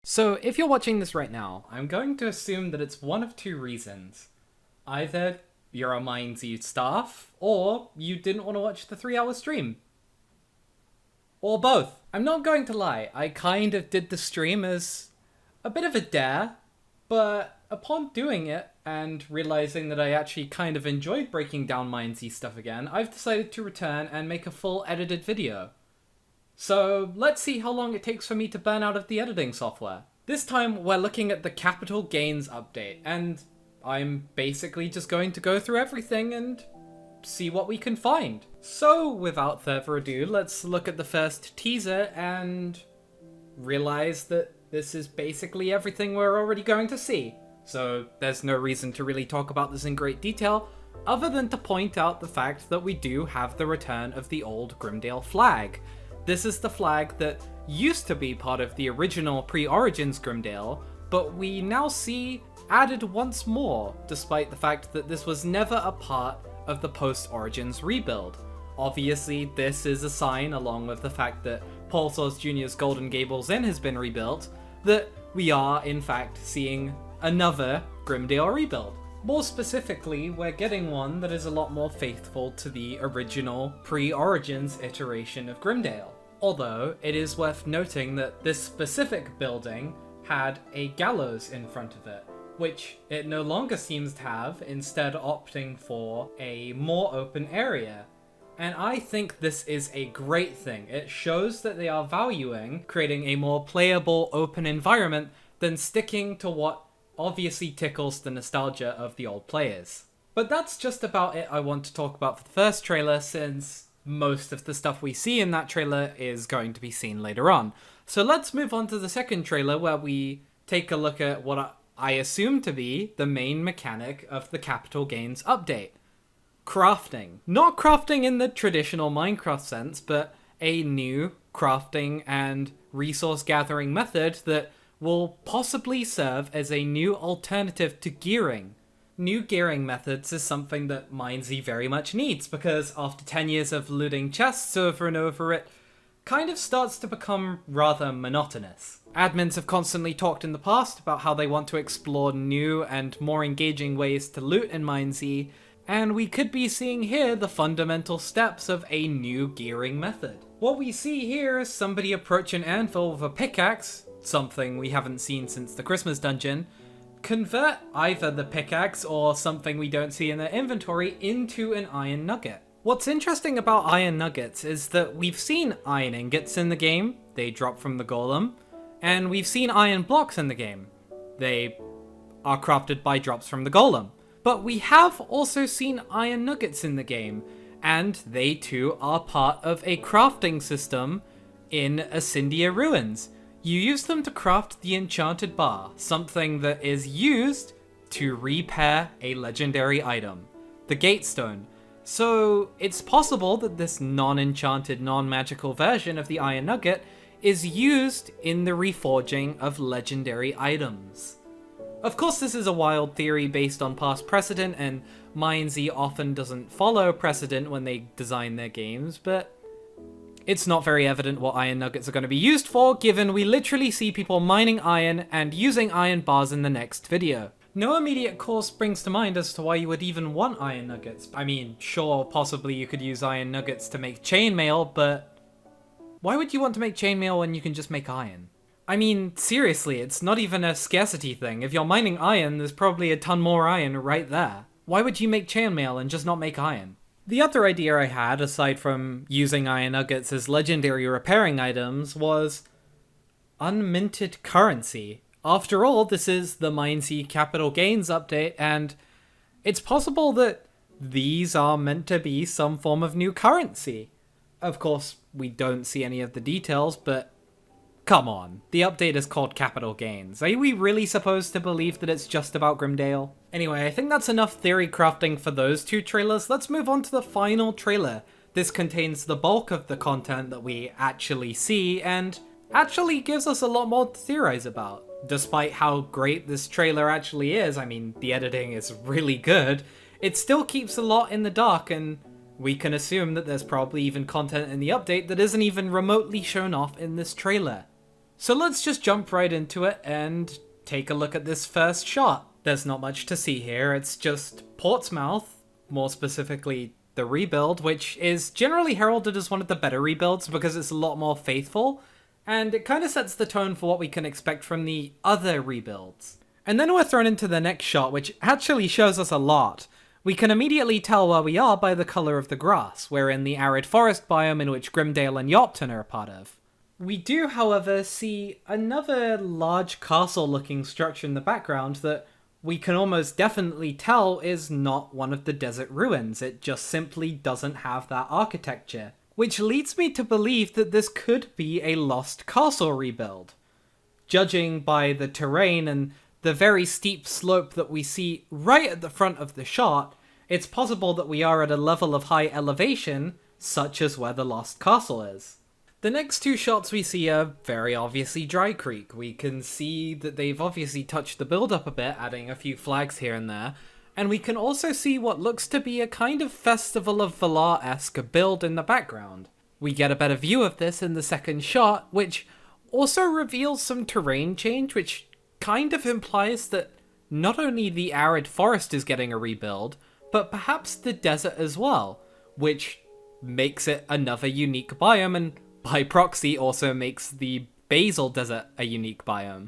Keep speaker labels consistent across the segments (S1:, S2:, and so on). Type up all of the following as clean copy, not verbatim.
S1: So, if you're watching this right now, I'm going to assume that it's one of two reasons. Either you're a MineZ staff, or you didn't want to watch the 3-hour stream. Or both. I'm not going to lie, I kind of did the stream as a bit of a dare, but upon doing it and realizing that I actually kind of enjoyed breaking down MineZ stuff again, I've decided to return and make a full edited video. So let's see how long it takes for me to burn out of the editing software. This time we're looking at the capital gains update, and I'm basically just going to go through everything and see what we can find. So without further ado, let's look at the first teaser and realize that this is basically everything we're already going to see. So there's no reason to really talk about this in great detail, other than to point out the fact that we do have the return of the old Grimdale flag. This is the flag that used to be part of the original pre-Origins Grimdale, but we now see added once more, despite the fact that this was never a part of the post-Origins rebuild. Obviously, this is a sign, along with the fact that Paul Source Jr.'s Golden Gables Inn has been rebuilt, that we are, in fact, seeing another Grimdale rebuild. More specifically, we're getting one that is a lot more faithful to the original pre-Origins iteration of Grimdale. Although, it is worth noting that this specific building had a gallows in front of it, which it no longer seems to have, instead opting for a more open area. And I think this is a great thing. It shows that they are valuing creating a more playable open environment than sticking to what obviously tickles the nostalgia of the old players. But that's just about it I want to talk about for the first trailer, since most of the stuff we see in that trailer is going to be seen later on. So let's move on to the second trailer, where we take a look at what I assume to be the main mechanic of the Capital Gains update. Crafting. Not crafting in the traditional Minecraft sense, but a new crafting and resource gathering method that will possibly serve as a new alternative to gearing. New gearing methods is something that MineZ very much needs, because after 10 years of looting chests over and over, it kind of starts to become rather monotonous. Admins have constantly talked in the past about how they want to explore new and more engaging ways to loot in MineZ, and we could be seeing here the fundamental steps of a new gearing method. What we see here is somebody approach an anvil with a pickaxe, something we haven't seen since the Christmas dungeon, convert either the pickaxe or something we don't see in their inventory into an iron nugget. What's interesting about iron nuggets is that we've seen iron ingots in the game, they drop from the golem, and we've seen iron blocks in the game. They are crafted by drops from the golem. But we have also seen iron nuggets in the game, and they too are part of a crafting system in Ascendia Ruins. You use them to craft the Enchanted Bar, something that is used to repair a legendary item, the Gatestone. So it's possible that this non-enchanted, non-magical version of the Iron Nugget is used in the reforging of legendary items. Of course, this is a wild theory based on past precedent, and MineZ often doesn't follow precedent when they design their games, but it's not very evident what iron nuggets are going to be used for, given we literally see people mining iron and using iron bars in the next video. No immediate cause springs to mind as to why you would even want iron nuggets. I mean, sure, possibly you could use iron nuggets to make chainmail, but why would you want to make chainmail when you can just make iron? I mean, seriously, it's not even a scarcity thing. If you're mining iron, there's probably a ton more iron right there. Why would you make chainmail and just not make iron? The other idea I had, aside from using iron nuggets as legendary repairing items, was unminted currency. After all, this is the MineZ Capital Gains update, and it's possible that these are meant to be some form of new currency. Of course, we don't see any of the details, but come on, the update is called Capital Gains. Are we really supposed to believe that it's just about Grimdale? Anyway, I think that's enough theory crafting for those two trailers. Let's move on to the final trailer. This contains the bulk of the content that we actually see, and actually gives us a lot more to theorize about. Despite how great this trailer actually is, I mean, the editing is really good, it still keeps a lot in the dark, and we can assume that there's probably even content in the update that isn't even remotely shown off in this trailer. So let's just jump right into it and take a look at this first shot. There's not much to see here, it's just Portsmouth, more specifically the rebuild, which is generally heralded as one of the better rebuilds because it's a lot more faithful, and it kind of sets the tone for what we can expect from the other rebuilds. And then we're thrown into the next shot, which actually shows us a lot. We can immediately tell where we are by the colour of the grass. We're in the arid forest biome in which Grimdale and Yopton are a part of. We do, however, see another large castle-looking structure in the background that we can almost definitely tell is not one of the desert ruins. It just simply doesn't have that architecture. Which leads me to believe that this could be a lost castle rebuild. Judging by the terrain and the very steep slope that we see right at the front of the shot, it's possible that we are at a level of high elevation, such as where the lost castle is. The next two shots we see are very obviously Dry Creek. We can see that they've obviously touched the build-up a bit, adding a few flags here and there, and we can also see what looks to be a kind of Festival of Valar-esque build in the background. We get a better view of this in the second shot, which also reveals some terrain change, which kind of implies that not only the arid forest is getting a rebuild, but perhaps the desert as well, which makes it another unique biome, and by proxy also makes the Basil Desert a unique biome,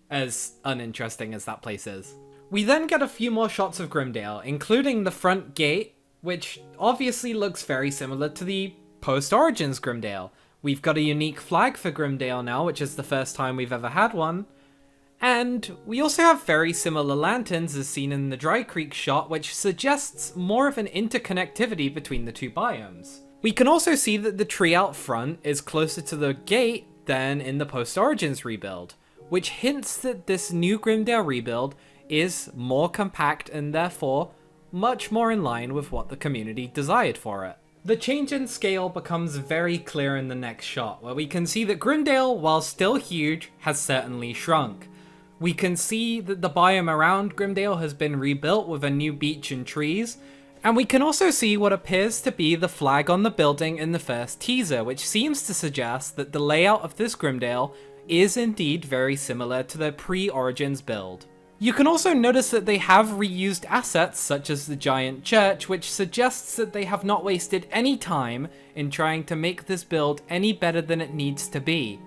S1: as uninteresting as that place is. We then get a few more shots of Grimdale, including the front gate, which obviously looks very similar to the post-Origins Grimdale. We've got a unique flag for Grimdale now, which is the first time we've ever had one. And we also have very similar lanterns as seen in the Dry Creek shot, which suggests more of an interconnectivity between the two biomes. We can also see that the tree out front is closer to the gate than in the post-Origins rebuild, which hints that this new Grimdale rebuild is more compact and therefore much more in line with what the community desired for it. The change in scale becomes very clear in the next shot, where we can see that Grimdale, while still huge, has certainly shrunk. We can see that the biome around Grimdale has been rebuilt with a new beach and trees, and we can also see what appears to be the flag on the building in the first teaser, which seems to suggest that the layout of this Grimdale is indeed very similar to the pre-Origins build. You can also notice that they have reused assets such as the giant church, which suggests that they have not wasted any time in trying to make this build any better than it needs to be.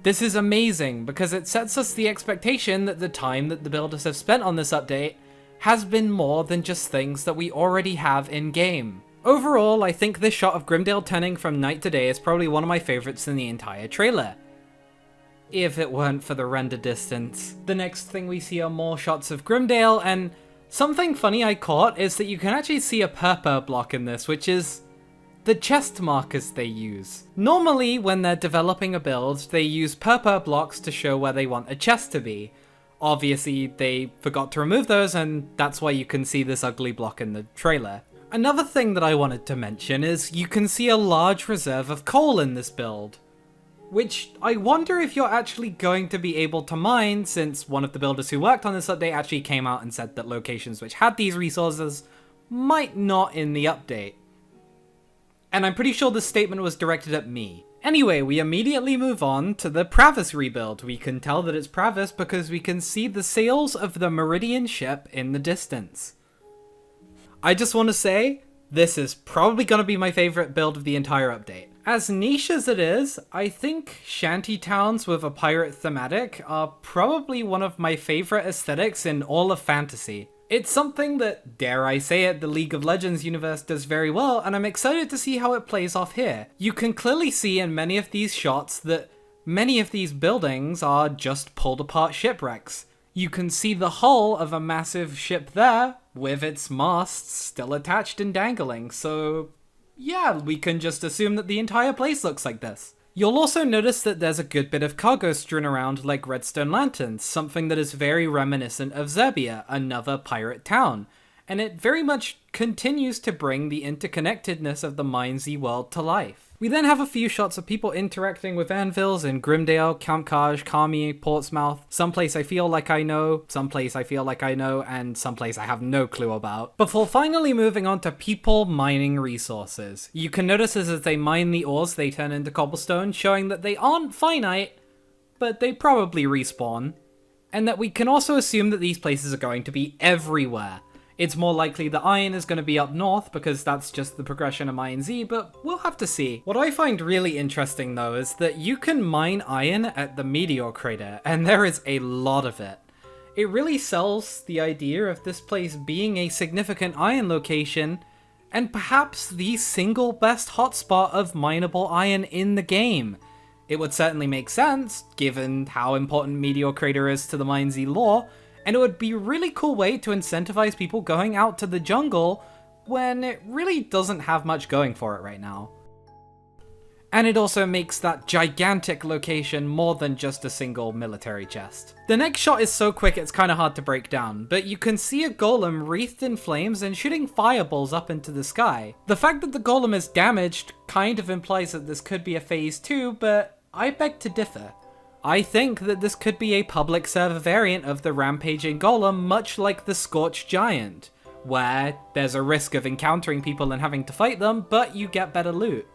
S1: This is amazing because it sets us the expectation that the time that the builders have spent on this update has been more than just things that we already have in-game. Overall, I think this shot of Grimdale turning from night to day is probably one of my favourites in the entire trailer, if it weren't for the render distance. The next thing we see are more shots of Grimdale, and something funny I caught is that you can actually see a purpur block in this, which is the chest markers they use. Normally, when they're developing a build, they use purpur blocks to show where they want a chest to be. Obviously, they forgot to remove those, and that's why you can see this ugly block in the trailer. Another thing that I wanted to mention is you can see a large reserve of coal in this build, which I wonder if you're actually going to be able to mine, since one of the builders who worked on this update actually came out and said that locations which had these resources might not in the update. And I'm pretty sure this statement was directed at me. Anyway, we immediately move on to the Pravis rebuild. We can tell that it's Pravis because we can see the sails of the Meridian ship in the distance. I just want to say, this is probably going to be my favourite build of the entire update. As niche as it is, I think shanty towns with a pirate thematic are probably one of my favourite aesthetics in all of fantasy. It's something that, dare I say it, the League of Legends universe does very well, and I'm excited to see how it plays off here. You can clearly see in many of these shots that many of these buildings are just pulled apart shipwrecks. You can see the hull of a massive ship there, with its masts still attached and dangling, so yeah, we can just assume that the entire place looks like this. You'll also notice that there's a good bit of cargo strewn around like redstone lanterns, something that is very reminiscent of Zerbia, another pirate town, and it very much continues to bring the interconnectedness of the MineZ world to life. We then have a few shots of people interacting with anvils in Grimdale, Kamkaj, Kami, Portsmouth, someplace I feel like I know, someplace I feel like I know, and someplace I have no clue about, before finally moving on to people mining resources. You can notice as they mine the ores, they turn into cobblestone, showing that they aren't finite, but they probably respawn. And that we can also assume that these places are going to be everywhere. It's more likely that iron is going to be up north because that's just the progression of MineZ, but we'll have to see. What I find really interesting though is that you can mine iron at the meteor crater, and there is a lot of it. It really sells the idea of this place being a significant iron location, and perhaps the single best hotspot of mineable iron in the game. It would certainly make sense, given how important Meteor Crater is to the MineZ lore, and it would be a really cool way to incentivize people going out to the jungle when it really doesn't have much going for it right now. And it also makes that gigantic location more than just a single military chest. The next shot is so quick it's kinda hard to break down, but you can see a golem wreathed in flames and shooting fireballs up into the sky. The fact that the golem is damaged kind of implies that this could be a phase 2, but I beg to differ. I think that this could be a public server variant of the rampaging golem, much like the Scorched Giant, where there's a risk of encountering people and having to fight them, but you get better loot.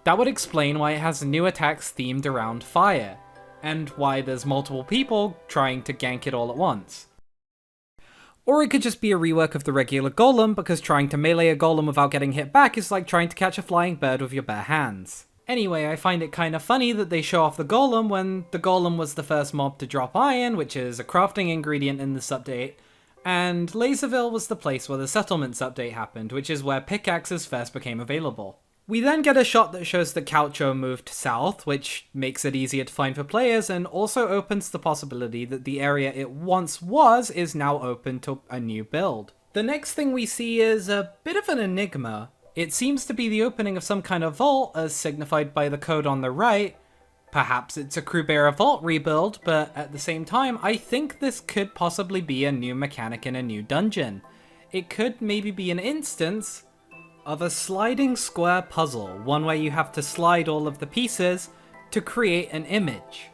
S1: That would explain why it has new attacks themed around fire, and why there's multiple people trying to gank it all at once. Or it could just be a rework of the regular golem, because trying to melee a golem without getting hit back is like trying to catch a flying bird with your bare hands. Anyway, I find it kinda funny that they show off the golem when the golem was the first mob to drop iron, which is a crafting ingredient in this update, and Laserville was the place where the settlements update happened, which is where pickaxes first became available. We then get a shot that shows that Caucho moved south, which makes it easier to find for players and also opens the possibility that the area it once was is now open to a new build. The next thing we see is a bit of an enigma. It seems to be the opening of some kind of vault, as signified by the code on the right. Perhaps it's a Crewbearer vault rebuild, but at the same time, I think this could possibly be a new mechanic in a new dungeon. It could maybe be an instance of a sliding square puzzle, one where you have to slide all of the pieces to create an image.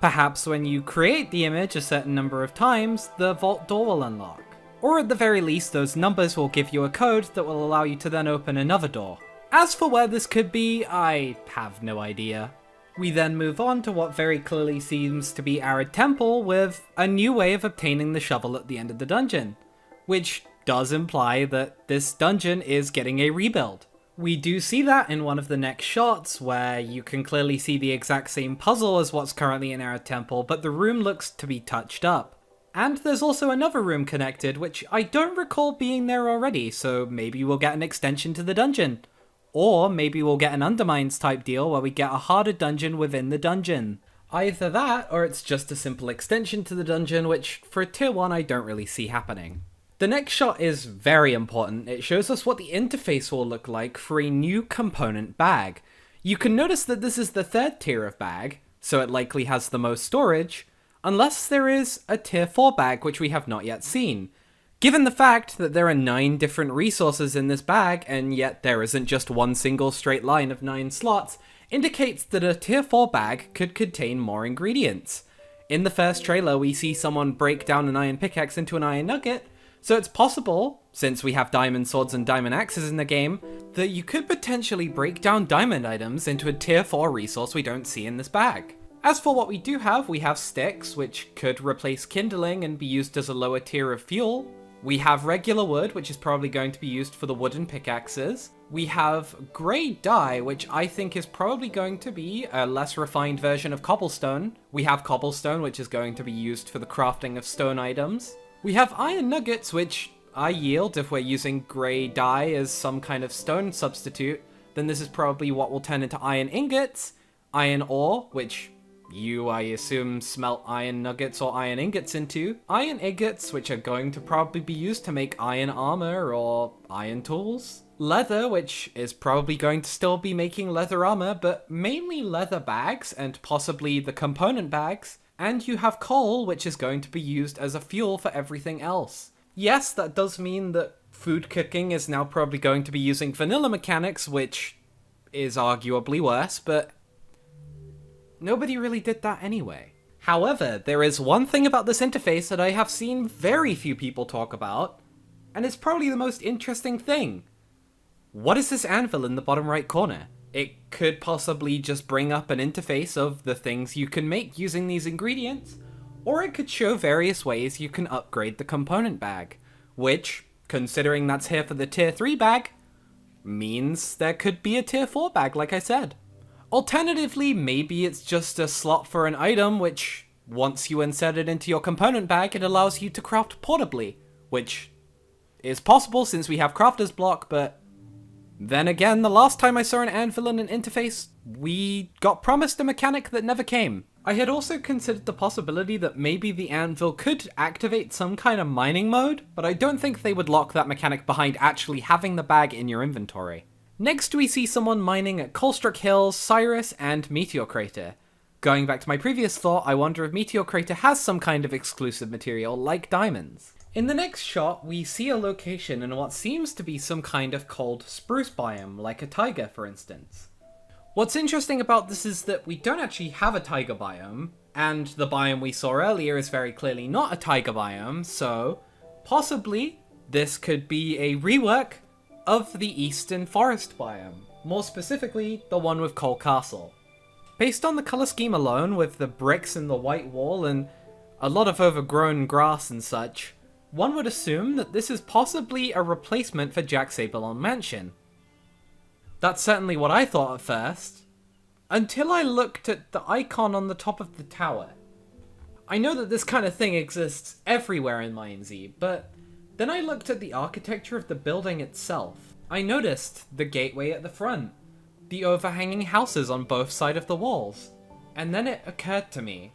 S1: Perhaps when you create the image a certain number of times, the vault door will unlock. Or at the very least, those numbers will give you a code that will allow you to then open another door. As for where this could be, I have no idea. We then move on to what very clearly seems to be Arid Temple with a new way of obtaining the shovel at the end of the dungeon, which does imply that this dungeon is getting a rebuild. We do see that in one of the next shots, where you can clearly see the exact same puzzle as what's currently in Arid Temple, but the room looks to be touched up. And there's also another room connected, which I don't recall being there already, so maybe we'll get an extension to the dungeon. Or maybe we'll get an Undermines type deal where we get a harder dungeon within the dungeon. Either that, or it's just a simple extension to the dungeon, which for a tier 1 I don't really see happening. The next shot is very important. It shows us what the interface will look like for a new component bag. You can notice that this is the third tier of bag, so it likely has the most storage, unless there is a tier 4 bag which we have not yet seen. Given the fact that there are 9 different resources in this bag, and yet there isn't just one single straight line of 9 slots, indicates that a tier 4 bag could contain more ingredients. In the first trailer we see someone break down an iron pickaxe into an iron nugget, so it's possible, since we have diamond swords and diamond axes in the game, that you could potentially break down diamond items into a tier 4 resource we don't see in this bag. As for what we do have, we have sticks, which could replace kindling and be used as a lower tier of fuel. We have regular wood, which is probably going to be used for the wooden pickaxes. We have grey dye, which I think is probably going to be a less refined version of cobblestone. We have cobblestone, which is going to be used for the crafting of stone items. We have iron nuggets, which I yield if we're using grey dye as some kind of stone substitute. Then this is probably what will turn into iron ingots. Iron ore, which you, I assume, smelt iron nuggets or iron ingots into. Iron ingots, which are going to probably be used to make iron armor or iron tools. Leather, which is probably going to still be making leather armor, but mainly leather bags and possibly the component bags. And you have coal, which is going to be used as a fuel for everything else. Yes, that does mean that food cooking is now probably going to be using vanilla mechanics, which is arguably worse, but nobody really did that anyway. However, there is one thing about this interface that I have seen very few people talk about, and it's probably the most interesting thing. What is this anvil in the bottom right corner? It could possibly just bring up an interface of the things you can make using these ingredients, or it could show various ways you can upgrade the component bag, which, considering that's here for the tier 3 bag, means there could be a tier 4 bag, like I said. Alternatively, maybe it's just a slot for an item which, once you insert it into your component bag, it allows you to craft portably, which is possible since we have crafter's block, but then again, the last time I saw an anvil in an interface, we got promised a mechanic that never came. I had also considered the possibility that maybe the anvil could activate some kind of mining mode, but I don't think they would lock that mechanic behind actually having the bag in your inventory. Next we see someone mining at Coalstruck Hills, Cyrus, and Meteor Crater. Going back to my previous thought, I wonder if Meteor Crater has some kind of exclusive material like diamonds. In the next shot, we see a location in what seems to be some kind of cold spruce biome, like a taiga for instance. What's interesting about this is that we don't actually have a taiga biome, and the biome we saw earlier is very clearly not a taiga biome, so possibly this could be a rework of the eastern forest biome, more specifically the one with Coal Castle. Based on the colour scheme alone, with the bricks and the white wall and a lot of overgrown grass and such, one would assume that this is possibly a replacement for Jack Sabelon Mansion. That's certainly what I thought at first, until I looked at the icon on the top of the tower. I know that this kind of thing exists everywhere in MineZ, but then I looked at the architecture of the building itself. I noticed the gateway at the front, the overhanging houses on both sides of the walls, and then it occurred to me,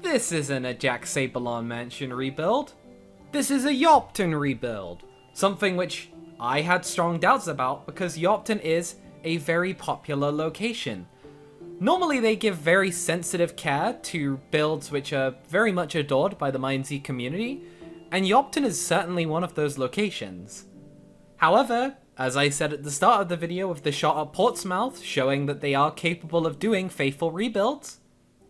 S1: this isn't a Jack Sabelon Mansion rebuild. This is a Yopton rebuild, something which I had strong doubts about because Yopton is a very popular location. Normally they give very sensitive care to builds which are very much adored by the MineZ community, and Yopton is certainly one of those locations. However, as I said at the start of the video with the shot at Portsmouth showing that they are capable of doing faithful rebuilds,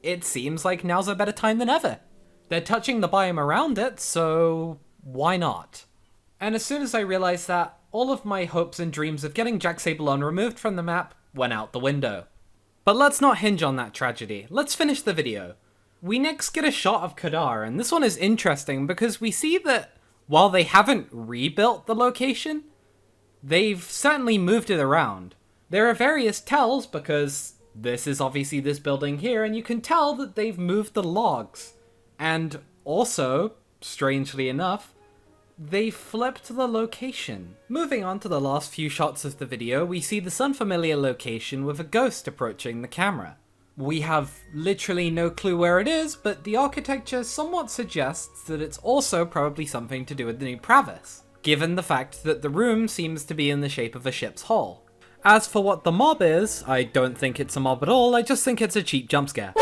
S1: it seems like now's a better time than ever. They're touching the biome around it, so why not? And as soon as I realized that, all of my hopes and dreams of getting Jack Sabelon removed from the map went out the window. But let's not hinge on that tragedy. Let's finish the video. We next get a shot of Kadar, and this one is interesting because we see that while they haven't rebuilt the location, they've certainly moved it around. There are various tells because this is obviously this building here, and you can tell that they've moved the logs. And also, strangely enough, they flipped the location. Moving on to the last few shots of the video, we see this unfamiliar location with a ghost approaching the camera. We have literally no clue where it is, but the architecture somewhat suggests that it's also probably something to do with the new Pravis, given the fact that the room seems to be in the shape of a ship's hull. As for what the mob is, I don't think it's a mob at all, I just think it's a cheap jump scare.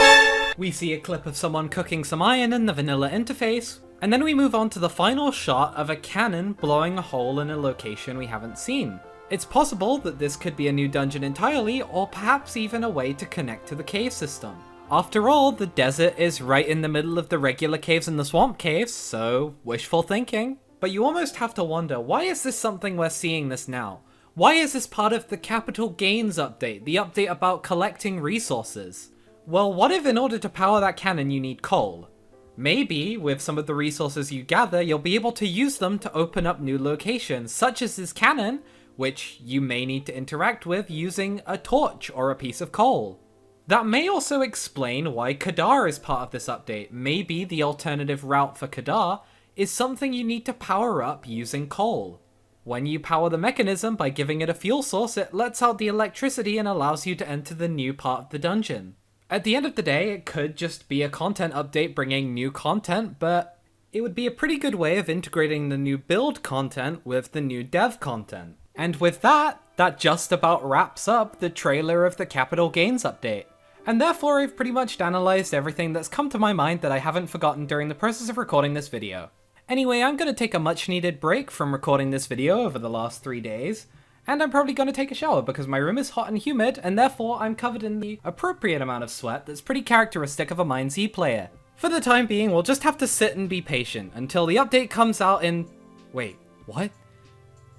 S1: We see a clip of someone cooking some iron in the vanilla interface, and then we move on to the final shot of a cannon blowing a hole in a location we haven't seen. It's possible that this could be a new dungeon entirely, or perhaps even a way to connect to the cave system. After all, the desert is right in the middle of the regular caves and the swamp caves, so wishful thinking. But you almost have to wonder, why is this something we're seeing this now? Why is this part of the capital gains update, the update about collecting resources? Well, what if in order to power that cannon you need coal? Maybe, with some of the resources you gather, you'll be able to use them to open up new locations, such as this cannon, which you may need to interact with using a torch or a piece of coal. That may also explain why Kadar is part of this update. Maybe the alternative route for Kadar is something you need to power up using coal. When you power the mechanism by giving it a fuel source, it lets out the electricity and allows you to enter the new part of the dungeon. At the end of the day, it could just be a content update bringing new content, but it would be a pretty good way of integrating the new build content with the new dev content. And with that, that just about wraps up the trailer of the Capital Gains update. And therefore I've pretty much analysed everything that's come to my mind that I haven't forgotten during the process of recording this video. Anyway, I'm going to take a much needed break from recording this video over the last 3 days, and I'm probably going to take a shower because my room is hot and humid, and therefore I'm covered in the appropriate amount of sweat that's pretty characteristic of a MineZ player. For the time being, we'll just have to sit and be patient until the update comes out in... Wait, what?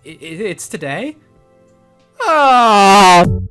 S1: It's today? Oh!